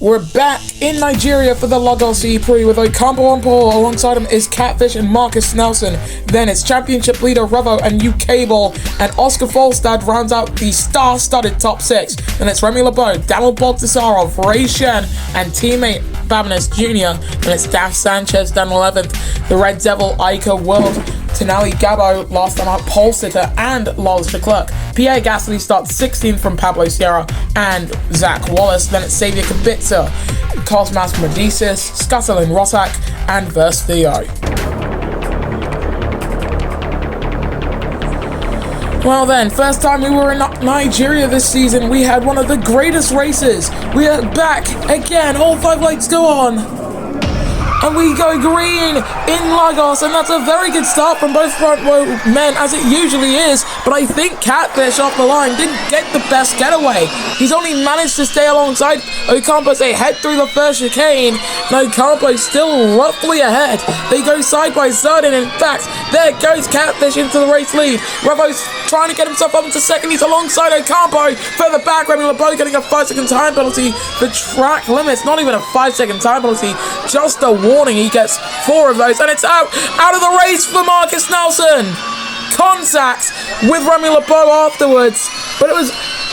We're back in Nigeria for the Lagos E-Prix with Ocampo on pole. Alongside him is Catfish and Marcus Nelson. Then it's championship leader Revo and UK-Ball, and Oscar Folstad rounds out the star-studded top six. Then it's Remy Lebeau, Daniel Bogdasarov, Ray Shen, and teammate Babinis Jr. And it's Daf Sanchez down 11th. The Red Devil, Ica World, Tenali Gabo, last time out, pole sitter, and Lars Leclerc. Pierre Gasly starts 16th from Pablo Sierra and Zach Wallace. Then it's Xavier Kubica, Cosmas Medicis, Scuttlin Rosak, and Verse Theo. Well then, first time we were in Nigeria this season, we had one of the greatest races. We are back again, all 5 lights go on. And we go green in Lagos, and that's a very good start from both front row men, as it usually is. But I think Catfish off the line didn't get the best getaway. He's only managed to stay alongside Ocampo as they head through the first chicane, and Ocampo's still roughly ahead. They go side by side, and in fact, there goes Catfish into the race lead. Revo's trying to get himself up into second. He's alongside Ocampo. Further back, Remy Lebeau getting a 5-second time penalty for track limits. Not even a 5-second time penalty, just a warning. He gets 4 of those, and it's out of the race for Marcus Nelson. Contact with Remy Lebeau afterwards, but it was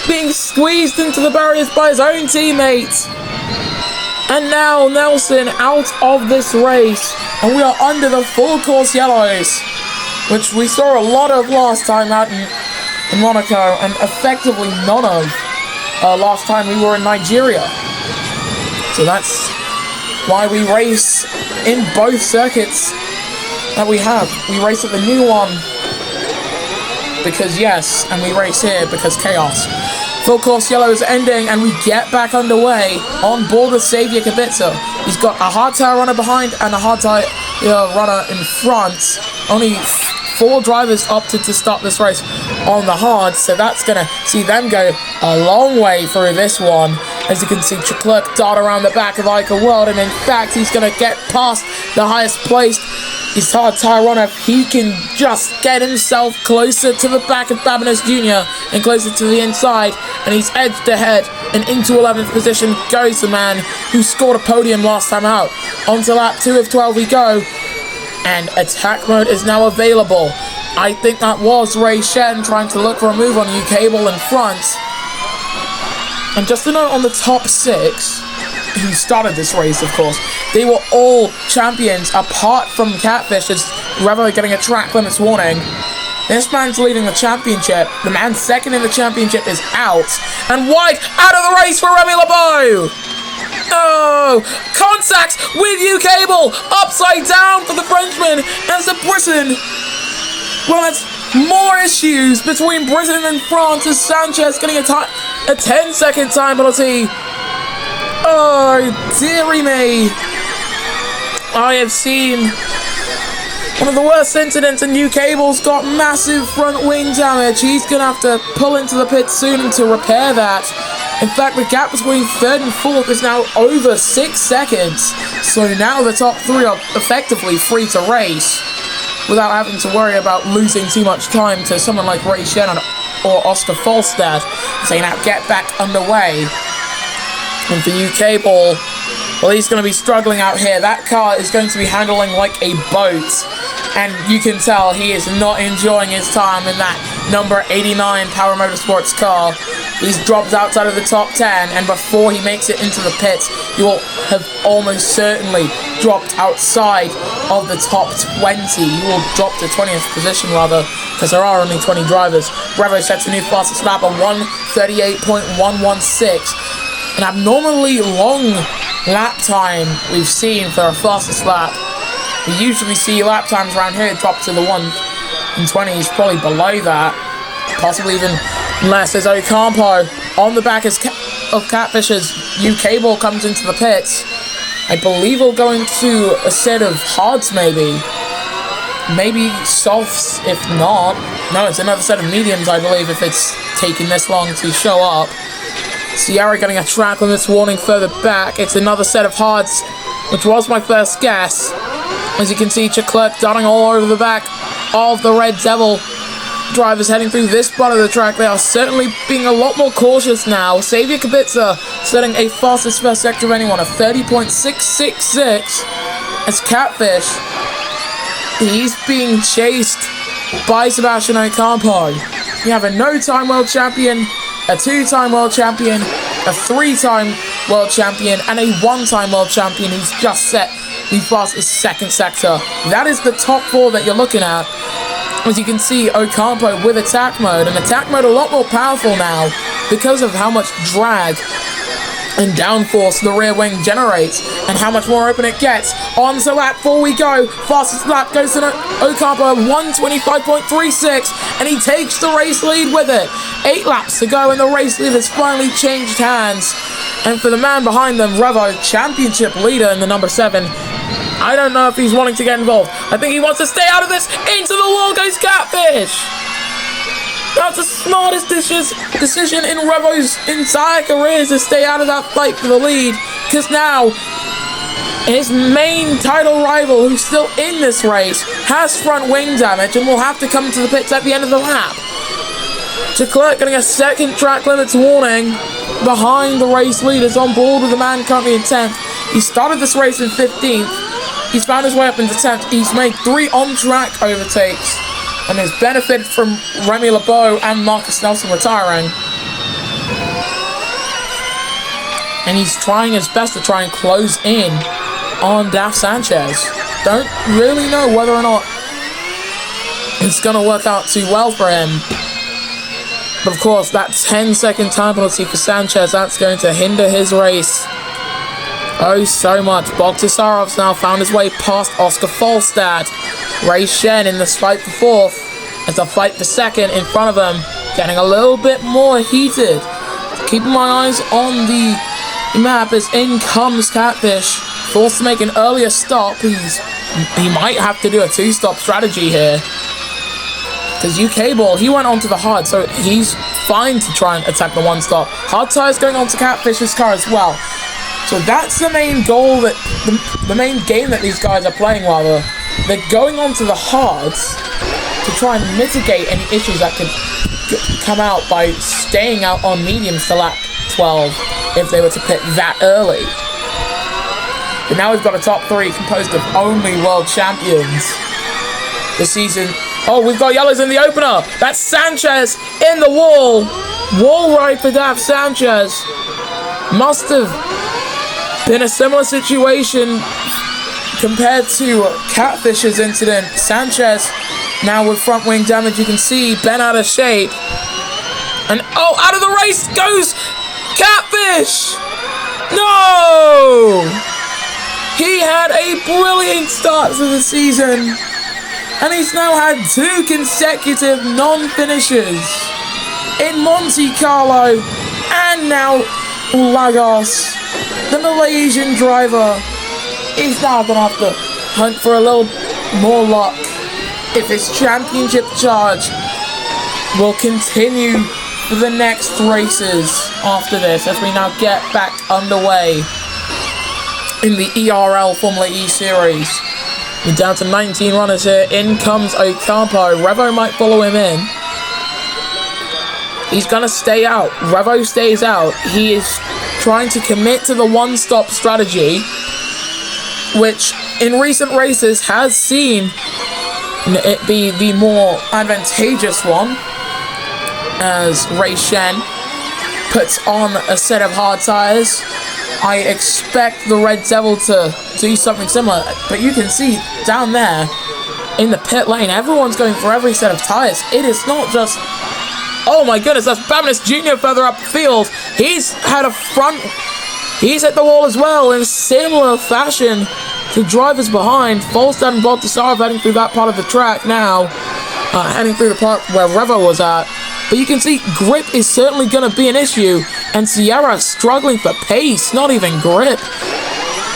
being squeezed into the barriers by his own teammates. And now Nelson out of this race, and we are under the full course yellows, which we saw a lot of last time out in Monaco, and effectively none of last time we were in Nigeria. So that's why we race in both circuits that we have. We race at the new one because yes, and we race here because chaos. Full course yellow is ending, and we get back underway on board with Xavier Kubica. He's got a hard tire runner behind and a hard tire runner in front. Only 4 drivers opted to start this race on the hard, so that's going to see them go a long way through this one. As you can see, Leclerc dart around the back of Ica World, and in fact, he's going to get past the highest placed. His hard tire runner, if he can just get himself closer to the back of Babinis Jr. and closer to the inside, and he's edged ahead, and into 11th position goes the man who scored a podium last time out. On to lap 2 of 12 we go, and attack mode is now available. I think that was Ray Shen trying to look for a move on UK-Ball in front. And just a note on the top 6, who started this race, of course, they were all champions apart from Catfish, as Revo getting a track limits warning. This man's leading the championship. The man second in the championship is out. And wide out of the race for Remy Lebeau. Oh, contact with UK-Ball, upside down for the Frenchman as the Briton. Well, that's more issues between Britain and France, as Sanchez getting a 10-second time penalty. Oh, dearie me. I have seen one of the worst incidents, and UK-Ball's got massive front wing damage. He's going to have to pull into the pit soon to repair that. In fact, the gap between 3rd and 4th is now over 6 seconds. So now the top 3 are effectively free to race without having to worry about losing too much time to someone like Ray Shen or Oscar Folstad. So you now get back underway. And for UK-Ball, well, he's going to be struggling out here. That car is going to be handling like a boat. And you can tell he is not enjoying his time in that number 89 Power Motorsports car. He's dropped outside of the top 10, and before he makes it into the pits, he will have almost certainly dropped outside of the top 20. He will drop to 20th position, rather, because there are only 20 drivers. Revo sets a new fastest lap of 1:38.116. An abnormally long lap time we've seen for our fastest lap. We usually see lap times around here drop to the 1:20s, probably below that, possibly even less, as Ocampo on the back of Catfish's UK-Ball comes into the pits. I believe we'll go into a set of hards, maybe softs if not. No, it's another set of mediums, I believe, if it's taking this long to show up. Sierra getting a track limits warning further back. It's another set of hards, which was my first guess. As you can see, Leclerc darting all over the back of the Red Devil. drivers heading through this part of the track, they are certainly being a lot more cautious now. Xavier Kubica setting a fastest first sector of anyone of 30.666 as Catfish. He's being chased by Sebastian Ocampo. You have a no-time world champion, a two-time world champion, a three-time world champion, and a one-time world champion who's just set the fastest second sector. That is the top four that you're looking at. As you can see, Ocampo with attack mode, and attack mode a lot more powerful now because of how much drag and downforce the rear wing generates and how much more open it gets. On to lap 4 we go. Fastest lap goes to Ocampo, 125.36, and he takes the race lead with it. 8 laps to go and the race lead has finally changed hands. And for the man behind them, Revo, championship leader in the number 7, I don't know if he's wanting to get involved. I think he wants to stay out of this. Into the wall goes Catfish. That's the smartest decision in Revo's entire career, is to stay out of that fight for the lead. Because now, his main title rival, who's still in this race, has front wing damage and will have to come to the pits at the end of the lap. Leclerc getting a second track limits warning behind the race leaders, on board with the man currently in 10th. He started this race in 15th. He's found his way up into 10th. He's made 3 on-track overtakes and has benefited from Remy LeBeau and Marcus Nelson retiring. And he's trying his best to try and close in on Daf Sanchez. Don't really know whether or not it's going to work out too well for him. But of course, that 10-second time penalty for Sanchez, that's going to hinder his race oh so much. Bogdasarov's now found his way past Oscar Falstad. Ray Shen in the fight for 4th, as the fight for 2nd in front of him getting a little bit more heated. Keeping my eyes on the map as in comes Catfish, forced to make an earlier stop. He might have to do a 2-stop strategy here, because UK Ball, he went onto the hard, so he's fine to try and attack the 1-stop. Hard tires going onto Catfish's car as well. So that's the main goal, that the main game that these guys are playing, rather. They're going onto the hards to try and mitigate any issues that could come out by staying out on mediums to lap 12 if they were to pit that early. But now we've got a top 3 composed of only world champions this season. Oh, we've got yellows in the opener. That's Sanchez in the wall. Wall ride for Daf Sanchez. Must have been a similar situation compared to Catfish's incident. Sanchez now with front wing damage. You can see bent out of shape. And oh, out of the race goes Catfish. No! He had a brilliant start to the season, and he's now had 2 consecutive non-finishes in Monte Carlo and now Lagos. The Malaysian driver is now going to have to hunt for a little more luck if his championship charge will continue for the next races after this, as we now get back underway in the ERL Formula E Series. We're down to 19 runners here. In comes Ocampo. Revo might follow him in. He's going to stay out. Revo stays out. He is trying to commit to the 1-stop strategy, which in recent races has seen it be the more advantageous one, as Ray Shen puts on a set of hard tires. I expect the Red Devil to do something similar, but you can see down there in the pit lane, everyone's going for every set of tires. It is not just, oh my goodness, that's Babinis Jr. further up the field. He's had a front, he's at the wall as well in similar fashion to drivers behind. Falstad and Bogdasarov heading through that part of the track now, heading through the part where Revo was at. But you can see grip is certainly going to be an issue, and Sierra struggling for pace, not even grip.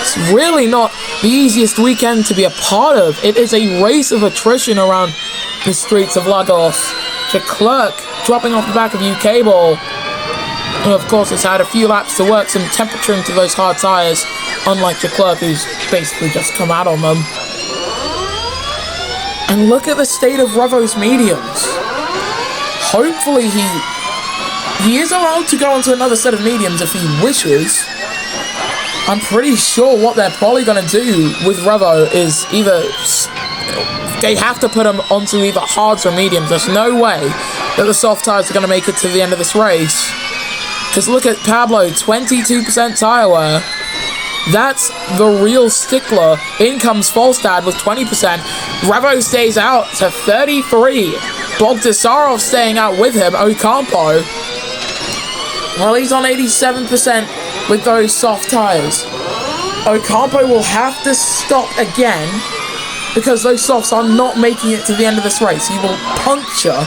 It's really not the easiest weekend to be a part of. It is a race of attrition around the streets of Lagos. Leclerc dropping off the back of UK Ball, who of course has had a few laps to work some temperature into those hard tyres, unlike Leclerc, who's basically just come out on them. And look at the state of Revo's mediums. hopefully he is allowed to go onto another set of mediums if he wishes. I'm pretty sure what they're probably going to do with Revo is either they have to put him onto either hards or mediums. There's no way that the soft tires are going to make it to the end of this race. Because look at Pablo, 22% tire wear. That's the real stickler. In comes Falstad with 20%. Revo stays out to 33. Bogdasarov staying out with him. Ocampo, well, he's on 87% with those soft tires. Ocampo will have to stop again because those softs are not making it to the end of this race. He will puncture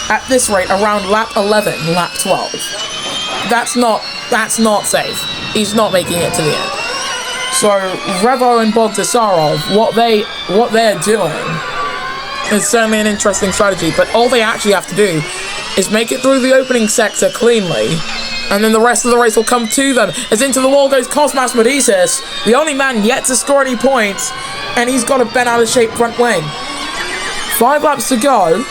at this rate around lap 11, lap 12. That's not safe. He's not making it to the end. So Revo and Bogdasarov, what they're doing is certainly an interesting strategy, but all they actually have to do is make it through the opening sector cleanly, and then the rest of the race will come to them. As into the wall goes Cosmas Medicis, the only man yet to score any points, and he's got a bent out of shape front wing. 5 laps to go.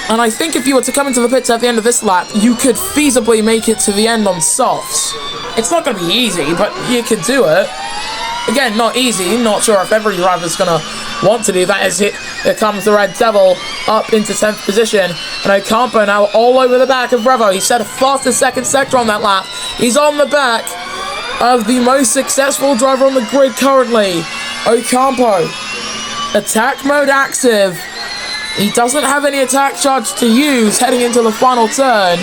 And I think if you were to come into the pits at the end of this lap, you could feasibly make it to the end on softs. It's not going to be easy, but you could do it. Again, not easy. Not sure if every driver's going to want to do that. As it comes the Red Devil up into 10th position. And Ocampo now all over the back of Revo. He set a fastest second sector on that lap. He's on the back of the most successful driver on the grid currently. Ocampo. Attack mode active. He doesn't have any attack charge to use heading into the final turn.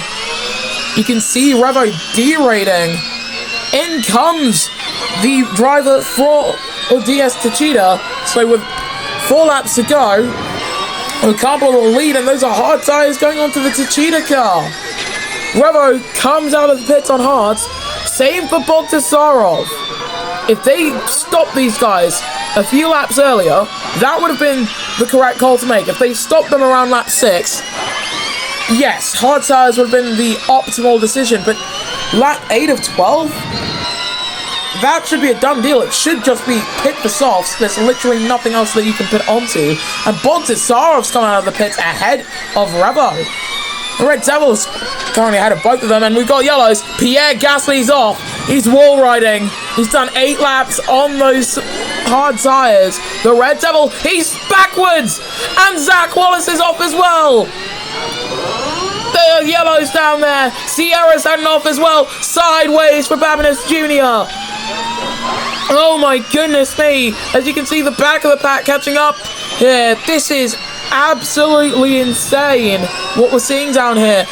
You can see Revo derating. In comes the driver for DS Techeetah. So with 4 laps to go, Ocampo will lead, and those are hard tires going onto the Techeetah car. Revo comes out of the pits on hards. Same for Bogdasarov. If they stop these guys a few laps earlier, that would have been the correct call to make. If they stopped them around lap 6, yes, hard tires would have been the optimal decision, but lap 8 of 12? That should be a done deal. It should just be pit for softs. There's literally nothing else that you can pit onto. And Bogdasarov's coming out of the pits ahead of Revo. The Red Devils currently ahead of both of them, and we've got yellows. Pierre Gasly's off. He's wall riding. He's done 8 laps on those hard tires. The Red Devil, he's backwards, and Zach Wallace is off as well. The yellows down there. Sierra's heading off as well. Sideways for Babinis Jr. Oh my goodness me. As you can see, the back of the pack catching up here. This is absolutely insane what we're seeing down here.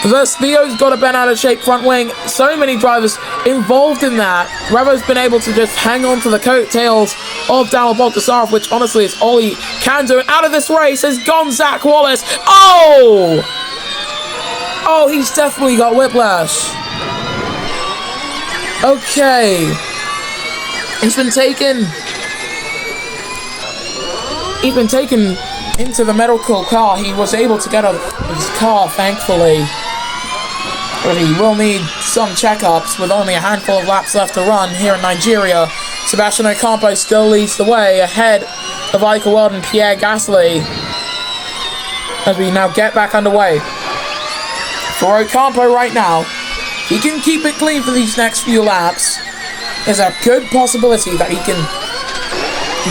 Theo's got a bent out of shape front wing. So many drivers involved in that. Revo's been able to just hang on to the coattails of Daniel Bogdasarov, which honestly is all he can do. And out of this race has gone Zach Wallace. Oh! Oh, he's definitely got whiplash. Okay. He's been taken into the medical car. He was able to get out of his car, thankfully. But he will need some checkups with only a handful of laps left to run here in Nigeria. Sebastian Ocampo still leads the way ahead of Ika Weld and Pierre Gasly as we now get back underway. For Ocampo right now, he can keep it clean for these next few laps. There's a good possibility that he can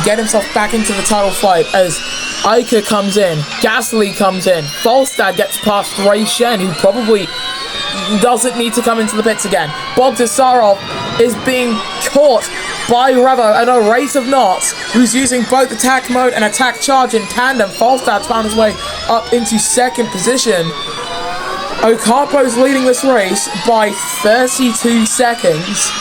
get himself back into the title fight as Ika comes in, Gasly comes in, Falstad gets past Ray Shen, who probably doesn't need to come into the pits again. Bogdasarov is being caught by Revo at a rate of knots, who's using both attack mode and attack charge in tandem. Falstad's found his way up into 2nd position. Ocampo's leading this race by 32 seconds,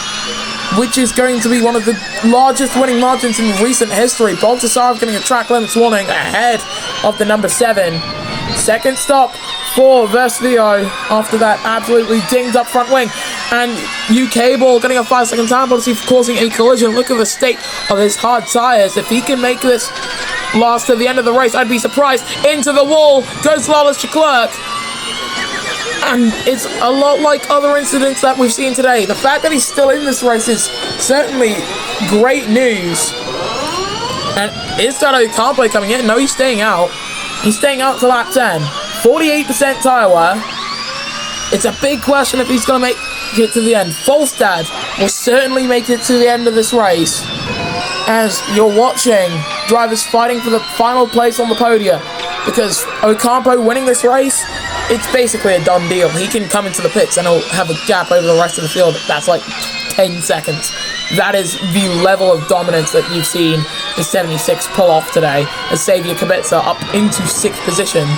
which is going to be one of the largest winning margins in recent history. Bogdasarov getting a track limits warning ahead of the number 7. Second stop for Theo after that absolutely dinged up front wing. And UK Ball getting a 5-second time penalty for causing a collision. Look at the state of his hard tires. If he can make this last to the end of the race, I'd be surprised. Into the wall goes Lawless Leclerc. And it's a lot like other incidents that we've seen today. The fact that he's still in this race is certainly great news. And is that Ocampo coming in? No, he's staying out. He's staying out to lap 10. 48% tire wear. It's a big question if he's going to make it to the end. Falstad will certainly make it to the end of this race, as you're watching drivers fighting for the final place on the podium, because Ocampo winning this race, it's basically a done deal. He can come into the pits and he'll have a gap over the rest of the field that's like 10 seconds. That is the level of dominance that you've seen the 76 pull off today, as Xavier Kubica up into 6th position.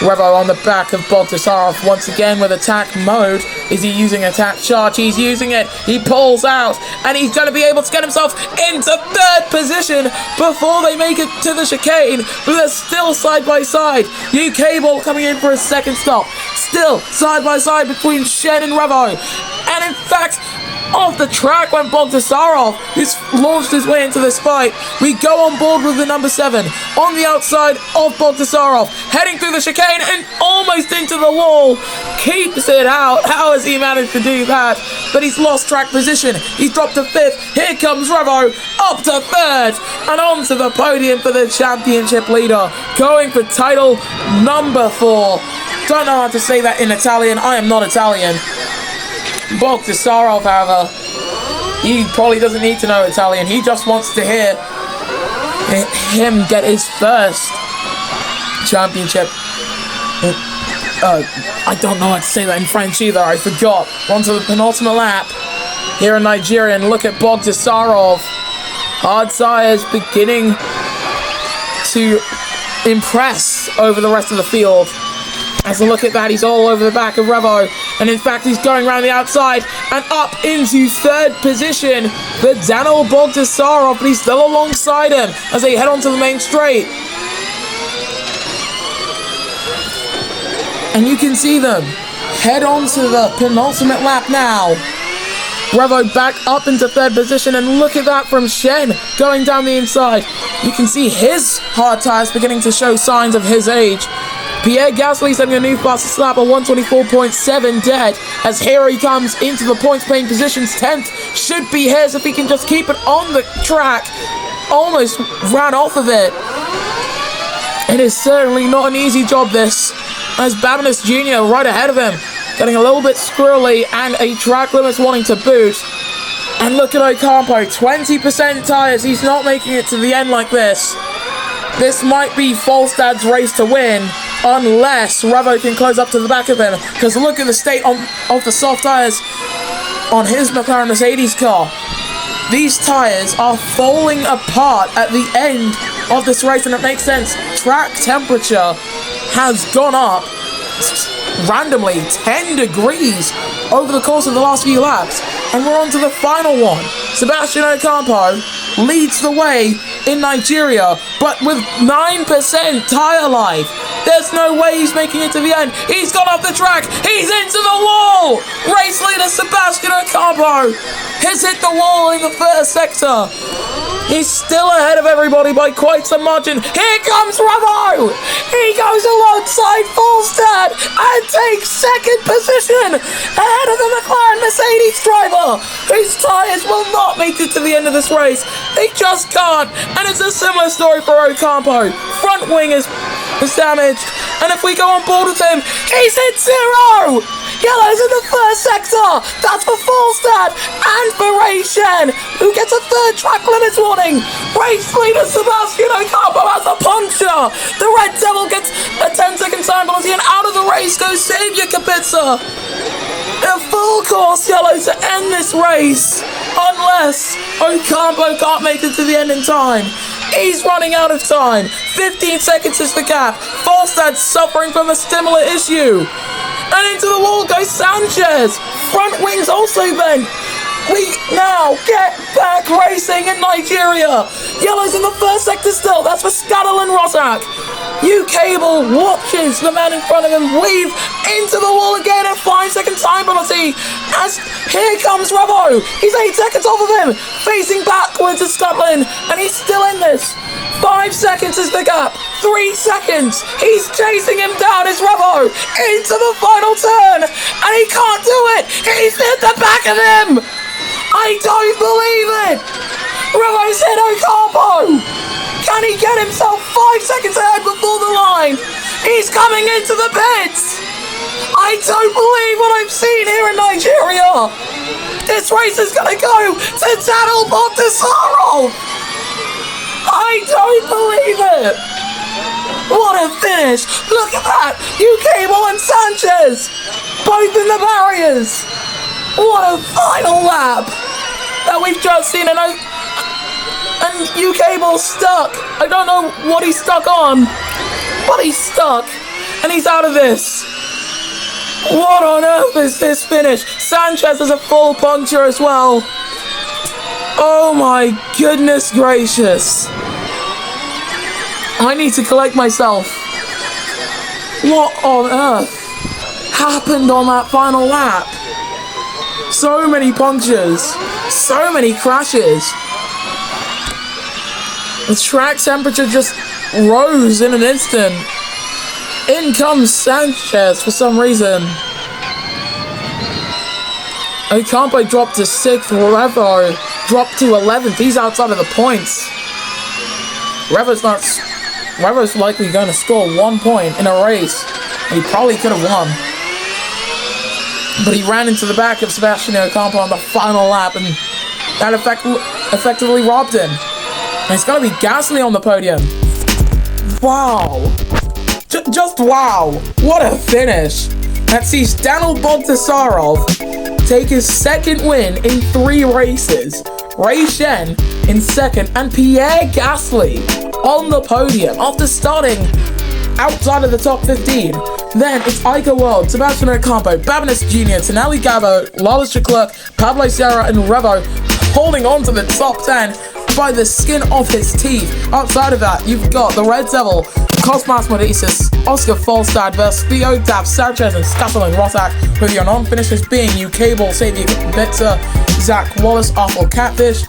Revo on the back of Bogdasarov once again with attack mode. Is he using attack charge? He's using it. He pulls out, and he's going to be able to get himself into 3rd position before they make it to the chicane, but they're still side by side. Cable coming in for a 2nd stop. Still side by side between Shen and Revo. And in fact, off the track went Bogdasarov, who's launched his way into this fight. We go on board with the number 7 on the outside of Bogdasarov, heading through the chicane and almost into the wall. Keeps it out. How has he managed to do that? But he's lost track position. He's dropped to 5th. Here comes Revo up to 3rd and onto the podium for the championship leader, going for title number 4. Don't know how to say that in Italian. I am not Italian. Bogdasarov, however, he probably doesn't need to know Italian. He just wants to hear him get his 1st championship. I don't know how to say that in French either. I forgot. On to the penultimate lap here in Nigeria, and look at Bogdasarov. Hard tires beginning to impress over the rest of the field. As a look at that, he's all over the back of Revo. And in fact, he's going around the outside and up into 3rd position for Daniel Bogdasarov, but he's still alongside him as they head onto the main straight. And you can see them head on to the penultimate lap now. Revo back up into 3rd position, and look at that from Shen going down the inside. You can see his hard tires beginning to show signs of his age. Pierre Gasly setting a new fastest lap of 124.7 dead, as here he comes into the points paying positions. 10th should be his if he can just keep it on the track. Almost ran off of it. It is certainly not an easy job, this, as Babinis Jr. right ahead of him, getting a little bit squirrely and a track limits wanting to boot. And look at Ocampo, 20% tires. He's not making it to the end like this. This might be Falstad's race to win, unless Revo can close up to the back of him. Because look at the state of the soft tires on his McLaren Mercedes car. These tires are falling apart at the end of this race, and it makes sense. Track temperature has gone up randomly 10 degrees over the course of the last few laps, and we're on to the final one. Sebastian Ocampo leads the way in Nigeria, but with 9% tire life. There's no way he's making it to the end. He's gone off the track. He's into the wall. Race leader Sebastian Ocampo has hit the wall in the 1st sector. He's still ahead of everybody by quite some margin. Here comes Revo. He goes alongside Falstad and takes 2nd position ahead of the McLaren Mercedes driver, whose tyres will not make it to the end of this race. They just can't. And it's a similar story for Ocampo. Front wing is damaged, and if we go on board with him, he's hit 0. Yellow's in the 1st sector. That's for Falstad and for Ray Shen, who gets a 3rd track limits warning. Race leader Sebastian Ocampo has a puncher. The Red Devil gets a 10-second time penalty, and out of the race goes Xavier Kubica. A full course yellow to end this race, unless Ocampo can't make it to the end in time. He's running out of time. 15 seconds is the gap. Falstad's suffering from a similar issue. And into the wall goes Sanchez. Front wings also bent. We now get back racing in Nigeria. Yellow's in the 1st sector still. That's for Scuttle and Rozak. Cable watches the man in front of him weave into the wall again, and 5-second time penalty. As here comes Revo. He's 8 seconds off of him, facing backwards at Scotland, and he's still in this. 5 seconds is the gap. 3 seconds. He's chasing him down as Revo into the final turn, and he can't do it. He's hit the back of him. I don't believe it. Revo's hit Ocampo. Can he get himself 5 seconds ahead before the line? He's coming into the pits! I don't believe what I've seen here in Nigeria! This race is gonna go to Daniel Bogdasarov! I don't believe it! What a finish! Look at that! Ukable and Sanchez! Both in the barriers! What a final lap that we've just seen, and Ukable stuck! I don't know what he's stuck on, but he's stuck, and he's out of this! What on earth is this finish? Sanchez has a full puncture as well! Oh my goodness gracious! I need to collect myself. What on earth happened on that final lap? So many punctures, so many crashes. The track temperature just rose in an instant. In comes Sanchez for some reason. Ocampo dropped to 6th, Revo dropped to 11th. He's outside of the points. Revo's likely going to score 1 point in a race. He probably could have won. But he ran into the back of Sebastian Ocampo on the final lap, and that effectively robbed him. And it's going to be Gasly on the podium. Wow. Just wow. What a finish. That sees Daniel Bogdasarov take his second win in 3 races. Ray Shen in second, and Pierre Gasly on the podium after starting outside of the top 15. Then it's Ica World, Sebastian Ocampo, Babinus Jr., Tonelli Gabo, Lawless Leclerc, Pablo Sierra, and Revo holding on to the top 10 by the skin of his teeth. Outside of that, you've got the Red Devil, Cosmas Modicis, Oscar Falstad versus Theo, Dav Sanchez, and Scuttle and Rotak, with your non-finishers being Ukable, Xavier Bitzer, Zach Wallace, Arthur Catfish,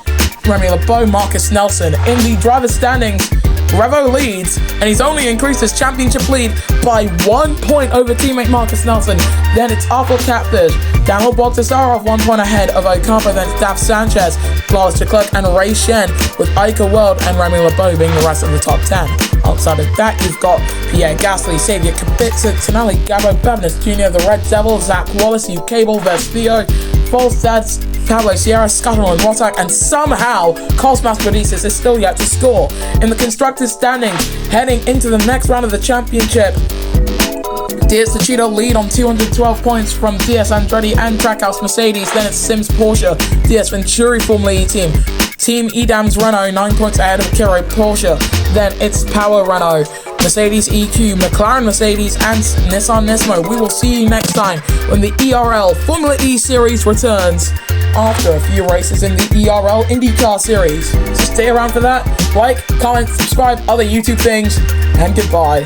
Remy LeBeau, Marcus Nelson. In the driver standings, Revo leads, and he's only increased his championship lead by 1 point over teammate Marcus Nelson. Then it's Arthur Catfish, Daniel Bogdasarov 1 point ahead of Ocampo, then it's Dav Sanchez, Lawless Leclerc, and Ray Shen, with Ica World and Remy LeBeau being the rest of the top 10. Outside of that, you've got Pierre Gasly, Xavier Kubica, Tonelli Gabo, Babinus Jr., the Red Devil, Zach Wallace, Ukable, Vespio, Falstad, Pablo Sierra, Scuttle and Rotak, and somehow Cosmas Modicis is still yet to score. In the constructors standings, heading into the next round of the championship, DS Cheeto lead on 212 points from DS Andretti and Trackhouse Mercedes. Then it's Sims Porsche, DS Venturi Formula E team, Team Edam's Renault 9 points ahead of Kiro Porsche. Then it's Power Renault, Mercedes EQ, McLaren Mercedes, and Nissan Nismo. We will see you next time when the ERL Formula E Series returns after a few races in the ERL IndyCar Series. So stay around for that. Like, comment, subscribe, other YouTube things, and goodbye.